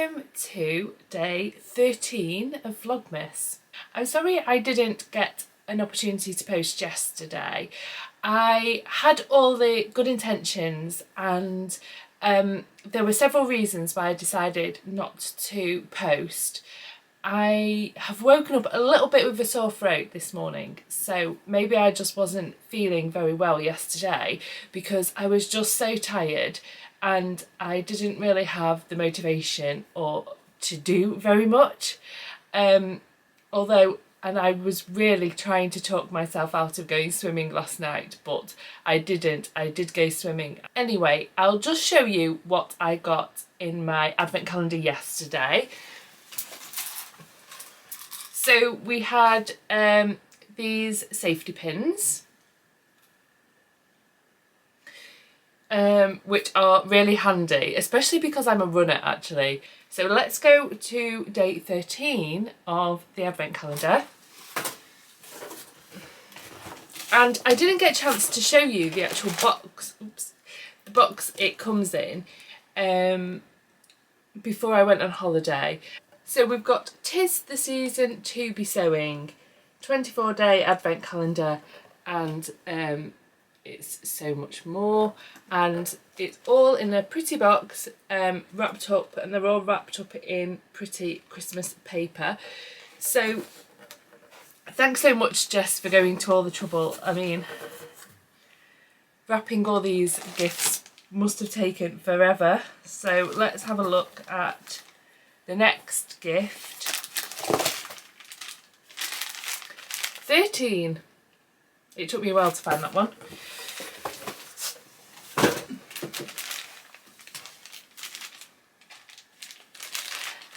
welcome to day 13 of Vlogmas. I'm sorry I didn't get an opportunity to post yesterday. I had all the good intentions and there were several reasons why I decided not to post. I have woken up a little bit with a sore throat this morning, so maybe I just wasn't feeling very well yesterday because I was just so tired and I didn't really have the motivation or to do very much. And I was really trying to talk myself out of going swimming last night, but I didn't. I did go swimming. Anyway, I'll just show you what I got in my advent calendar yesterday. So we had these safety pins, which are really handy, especially because I'm a runner actually. So let's go to day 13 of the advent calendar. And I didn't get a chance to show you the actual box, the box it comes in, before I went on holiday. So we've got 'Tis the Season to Be Sewing, 24-day advent calendar, and it's so much more, and it's all in a pretty box, wrapped up, and they're all wrapped up in pretty Christmas paper. So thanks so much, Jess, for going to all the trouble. I mean, wrapping all these gifts must have taken forever. So let's have a look at the next gift. 13. It took me a while to find that one.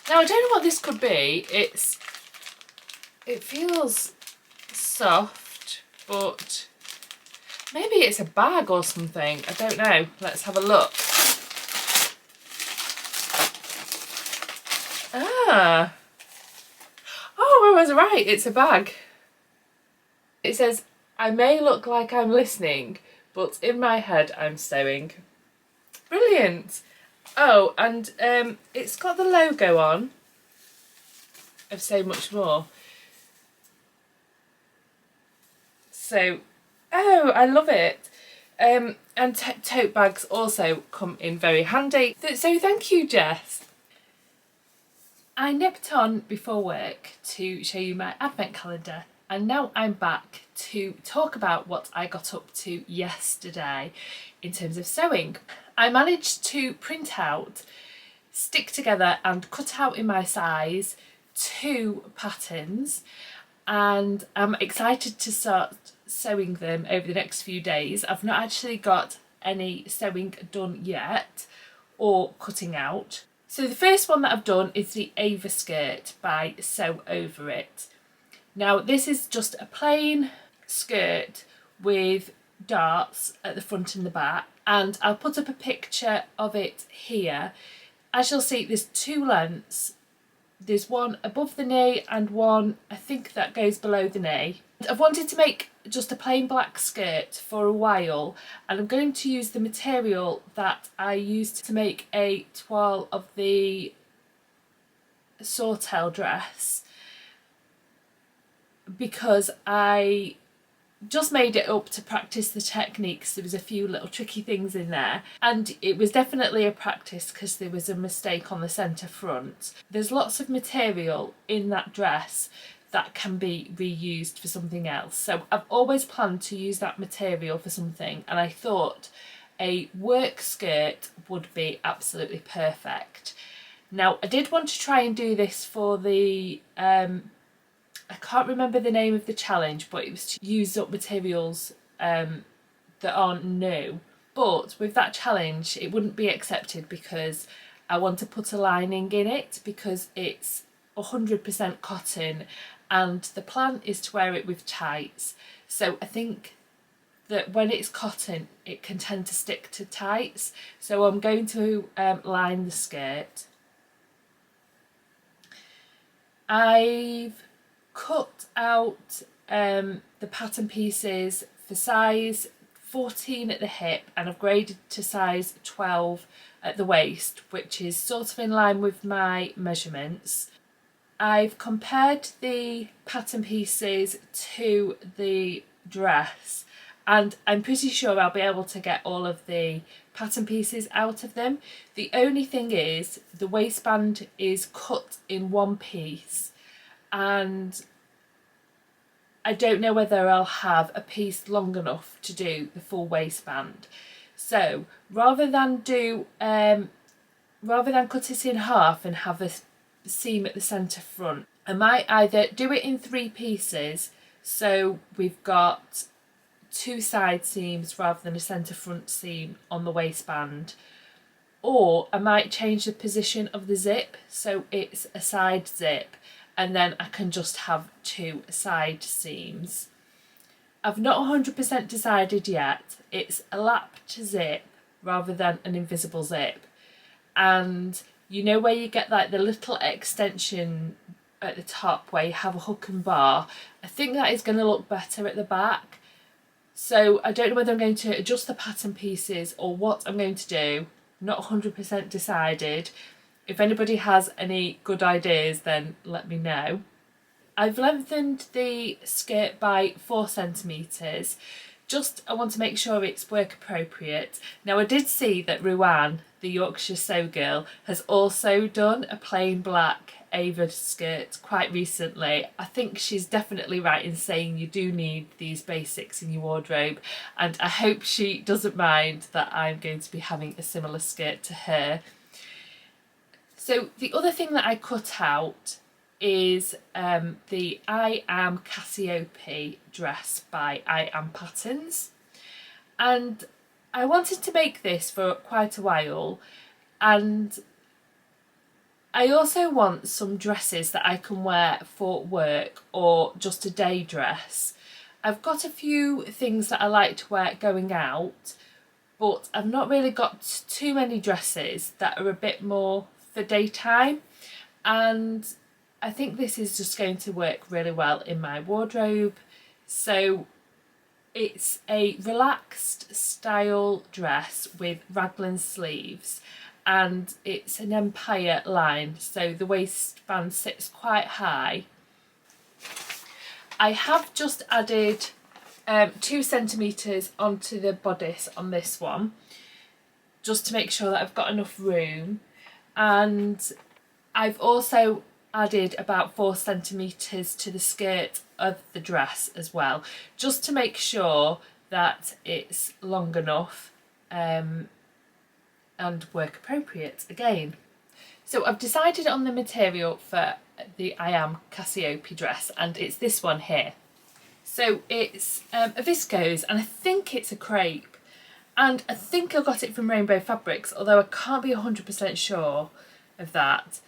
Now I don't know what this could be. It feels soft, but maybe it's a bag or something. I don't know. Let's have a look. Ah. Oh, I was right. It's a bag. It says, "I may look like I'm listening, but in my head I'm sewing." Brilliant. Oh, and it's got the logo on of So Much More. So, oh, I love it. And tote bags also come in very handy. So thank you, Jess. I nipped on before work to show you my advent calendar, and now I'm back to talk about what I got up to yesterday in terms of sewing. I managed to print out, stick together and cut out in my size 2 patterns, and I'm excited to start sewing them over the next few days. I've not actually got any sewing done yet or cutting out. So the first one that I've done is the Ava skirt by Sew Over It. Now this is just a plain skirt with darts at the front and the back, and I'll put up a picture of it here. As you'll see, there's 2 lengths. There's one above the knee and one I think that goes below the knee. I've wanted to make just a plain black skirt for a while, and I'm going to use the material that I used to make a toile of the Sawtell dress, because I just made it up to practice the techniques. There was a few little tricky things in there, and it was definitely a practice because there was a mistake on the centre front. There's lots of material in that dress that can be reused for something else, so I've always planned to use that material for something, and I thought a work skirt would be absolutely perfect. Now I did want to try and do this for the I can't remember the name of the challenge, but it was to use up materials that aren't new. But with that challenge, it wouldn't be accepted because I want to put a lining in it, because it's 100% cotton, and the plan is to wear it with tights. So I think that when it's cotton, it can tend to stick to tights. So I'm going to line the skirt. I've cut out the pattern pieces for size 14 at the hip, and I've graded to size 12 at the waist, which is sort of in line with my measurements. I've compared the pattern pieces to the dress, and I'm pretty sure I'll be able to get all of the pattern pieces out of them. The only thing is the waistband is cut in one piece, and I don't know whether I'll have a piece long enough to do the full waistband. So rather than cut it in half and have a seam at the centre front, I might either do it in 3 pieces, so we've got 2 side seams rather than a centre front seam on the waistband, or I might change the position of the zip so it's a side zip, and then I can just have 2 side seams. I've not 100% decided yet. It's a lapped zip rather than an invisible zip, and you know where you get like the little extension at the top where you have a hook and bar? I think that is going to look better at the back. So I don't know whether I'm going to adjust the pattern pieces or what I'm going to do. Not 100% decided. If anybody has any good ideas, then let me know. I've lengthened the skirt by 4 centimetres. I want to make sure it's work appropriate. Now I did see that Ruan, the Yorkshire Sew Girl, has also done a plain black Ava skirt quite recently. I think she's definitely right in saying you do need these basics in your wardrobe, and I hope she doesn't mind that I'm going to be having a similar skirt to her. So the other thing that I cut out is the I Am Cassiope dress by I Am Patterns, and I wanted to make this for quite a while, and I also want some dresses that I can wear for work or just a day dress. I've got a few things that I like to wear going out, but I've not really got too many dresses that are a bit more for daytime, and I think this is just going to work really well in my wardrobe. So it's a relaxed style dress with raglan sleeves, and it's an empire line, so the waistband sits quite high. I have just added 2 centimetres onto the bodice on this one, just to make sure that I've got enough room, and I've also added about 4 centimetres to the skirt of the dress as well, just to make sure that it's long enough and work appropriate again. So I've decided on the material for the I Am Cassiope dress, and it's this one here. So it's a viscose, and I think it's a crepe, and I think I got it from Rainbow Fabrics, although I can't be 100% sure of that.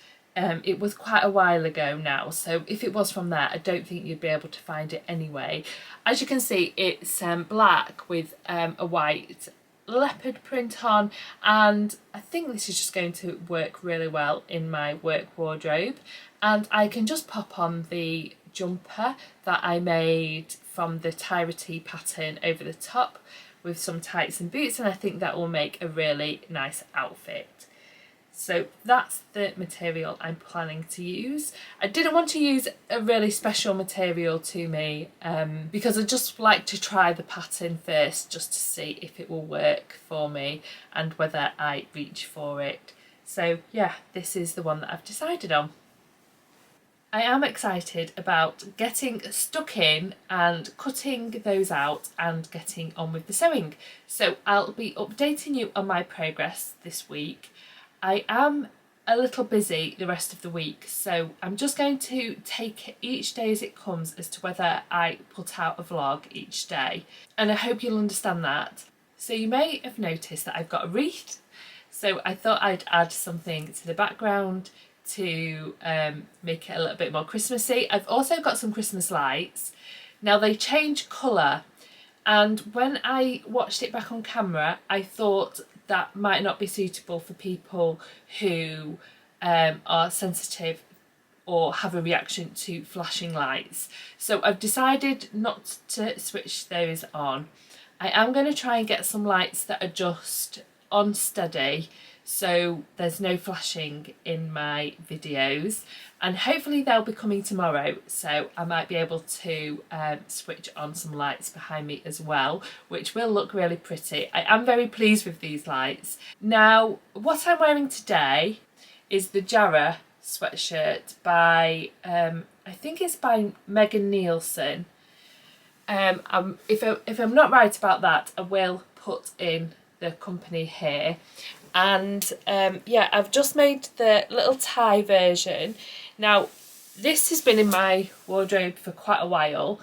It was quite a while ago now, so if it was from there, I don't think you'd be able to find it anyway. As you can see, it's black with a white leopard print on, and I think this is just going to work really well in my work wardrobe. And I can just pop on the jumper that I made from the Tyra pattern over the top with some tights and boots, and I think that will make a really nice outfit. So that's the material I'm planning to use. I didn't want to use a really special material to me because I just like to try the pattern first, just to see if it will work for me and whether I reach for it. So yeah, this is the one that I've decided on. I am excited about getting stuck in and cutting those out and getting on with the sewing. So I'll be updating you on my progress this week. I am a little busy the rest of the week, so I'm just going to take each day as it comes as to whether I put out a vlog each day, and I hope you'll understand that. So you may have noticed that I've got a wreath, so I thought I'd add something to the background to make it a little bit more Christmassy. I've also got some Christmas lights. Now they change colour, and when I watched it back on camera, I thought that might not be suitable for people who are sensitive or have a reaction to flashing lights. So I've decided not to switch those on. I am going to try and get some lights that are just on steady, so there's no flashing in my videos, and hopefully they'll be coming tomorrow, so I might be able to switch on some lights behind me as well, which will look really pretty. I am very pleased with these lights. Now, what I'm wearing today is the Jarrah sweatshirt by, I think it's by Megan Nielsen. If I'm not right about that, I will put in the company here. And yeah, I've just made the little tie version. Now, this has been in my wardrobe for quite a while.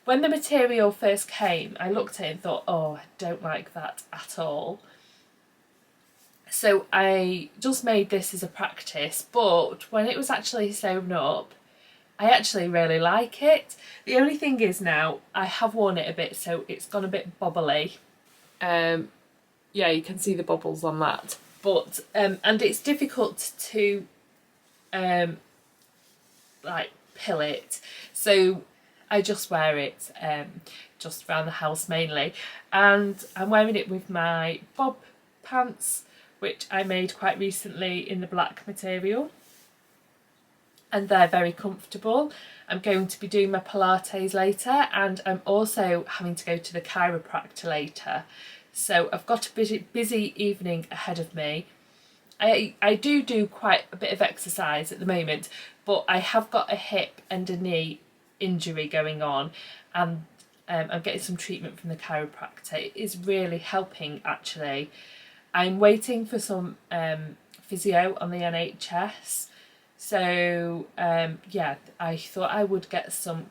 When the material first came, I looked at it and thought, oh, I don't like that at all. So I just made this as a practice, but when it was actually sewn up, I actually really like it. The only thing is now, I have worn it a bit, so it's gone a bit bobbly. Yeah, you can see the bubbles on that. But, and it's difficult to, like, pill it. So I just wear it just around the house mainly. And I'm wearing it with my bob pants, which I made quite recently in the black material. And they're very comfortable. I'm going to be doing my Pilates later, and I'm also having to go to the chiropractor later. So I've got a busy evening ahead of me. I do quite a bit of exercise at the moment, but I have got a hip and a knee injury going on, and I'm getting some treatment from the chiropractor. It is really helping, actually. I'm waiting for some physio on the NHS. So yeah, I thought I would go to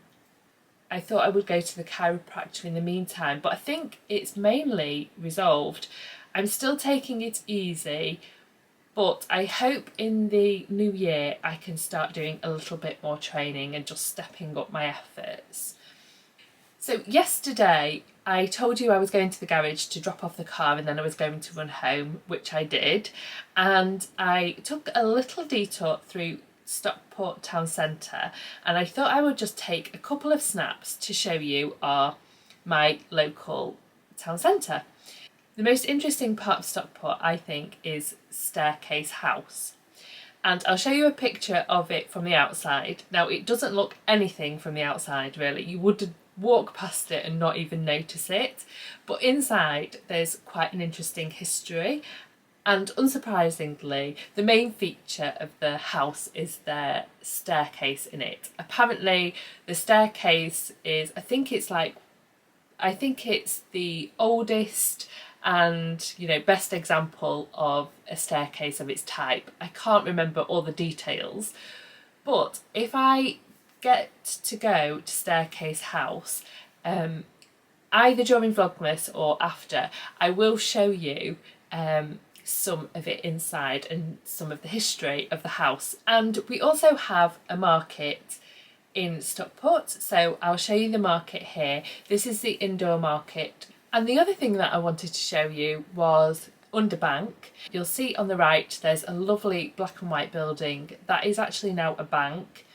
the chiropractor in the meantime, but I think it's mainly resolved. I'm still taking it easy, but I hope in the new year I can start doing a little bit more training and just stepping up my efforts. So yesterday I told you I was going to the garage to drop off the car and then I was going to run home, which I did, and I took a little detour through Stockport town centre, and I thought I would just take a couple of snaps to show you my local town centre. The most interesting part of Stockport, I think, is Staircase House, and I'll show you a picture of it from the outside. Now, it doesn't look anything from the outside really. You would walk past it and not even notice it, but inside there's quite an interesting history. And unsurprisingly, the main feature of the house is their staircase in it. Apparently the staircase is, I think it's the oldest and, you know, best example of a staircase of its type. I can't remember all the details, but if I get to go to Staircase House, either during Vlogmas or after, I will show you some of it inside and some of the history of the house. And we also have a market in Stockport, so I'll show you the market here. This is the indoor market. And the other thing that I wanted to show you was Underbank. You'll see on the right there's a lovely black and white building that is actually now a bank,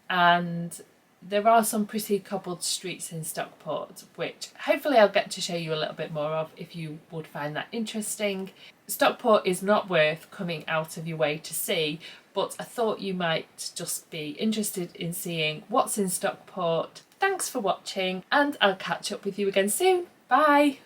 and there are some pretty cobbled streets in Stockport, which hopefully I'll get to show you a little bit more of if you would find that interesting. Stockport is not worth coming out of your way to see, but I thought you might just be interested in seeing what's in Stockport. Thanks for watching, and I'll catch up with you again soon. Bye!